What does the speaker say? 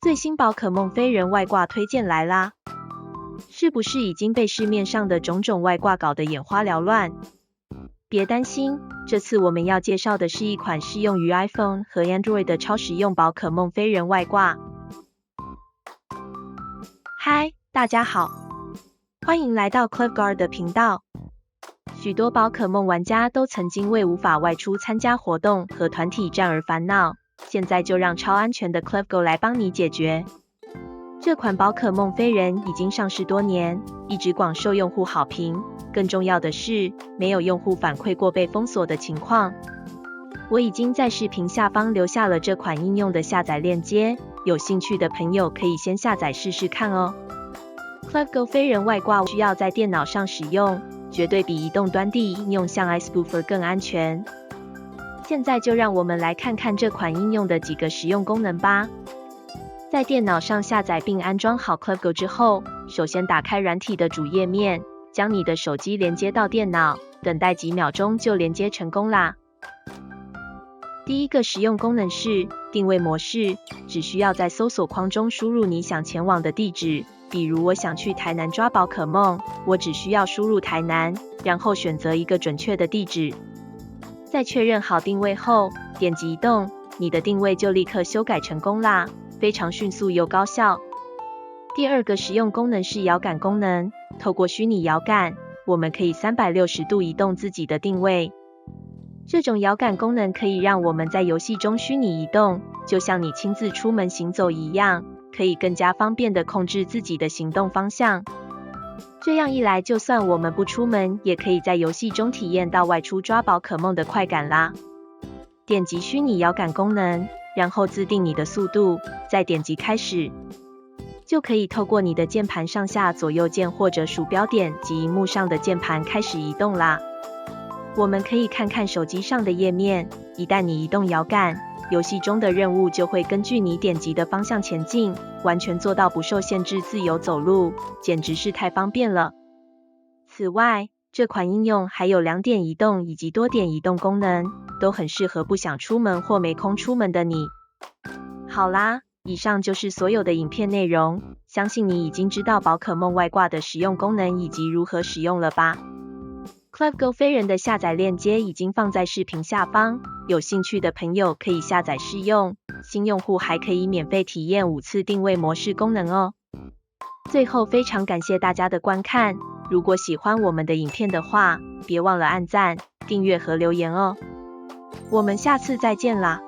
最新宝可梦飞人外挂推荐来啦！是不是已经被市面上的种种外挂搞得眼花缭乱？别担心，这次我们要介绍的是一款适用于 iPhone 和 Android 的超实用宝可梦飞人外挂。嗨，大家好，欢迎来到 Cleveguard 的频道。许多宝可梦玩家都曾经为无法外出参加活动和团体战而烦恼，现在就让超安全的 Cleveguard 来帮你解决。这款宝可梦飞人已经上市多年，一直广受用户好评。更重要的是，没有用户反馈过被封锁的情况。我已经在视频下方留下了这款应用的下载链接，有兴趣的朋友可以先下载试试看哦。Cleveguard 飞人外挂需要在电脑上使用，绝对比移动端地应用像 iSpoofer 更安全。现在就让我们来看看这款应用的几个实用功能吧。在电脑上下载并安装好 Cleveguard 之后，首先打开软体的主页面，将你的手机连接到电脑，等待几秒钟就连接成功啦。第一个实用功能是定位模式，只需要在搜索框中输入你想前往的地址，比如我想去台南抓宝可梦，我只需要输入台南，然后选择一个准确的地址。在确认好定位后，点击移动，你的定位就立刻修改成功啦，非常迅速又高效。第二个实用功能是遥感功能，透过虚拟遥感，我们可以360度移动自己的定位。这种遥感功能可以让我们在游戏中虚拟移动，就像你亲自出门行走一样，可以更加方便地控制自己的行动方向。这样一来，就算我们不出门，也可以在游戏中体验到外出抓宝可梦的快感啦。点击虚拟遥感功能，然后自定你的速度，再点击开始，就可以透过你的键盘上下左右键或者鼠标点及萤幕上的键盘开始移动啦。我们可以看看手机上的页面，一旦你移动遥感，游戏中的任务就会根据你点击的方向前进，完全做到不受限制自由走路，简直是太方便了。此外，这款应用还有2点移动以及多点移动功能，都很适合不想出门或没空出门的你。好啦，以上就是所有的影片内容，相信你已经知道宝可梦外挂的实用功能以及如何使用了吧。Cleveguard 飞人的下载链接已经放在视频下方，有兴趣的朋友可以下载试用，新用户还可以免费体验5次定位模式功能哦。最后非常感谢大家的观看，如果喜欢我们的影片的话，别忘了按赞、订阅和留言哦。我们下次再见啦！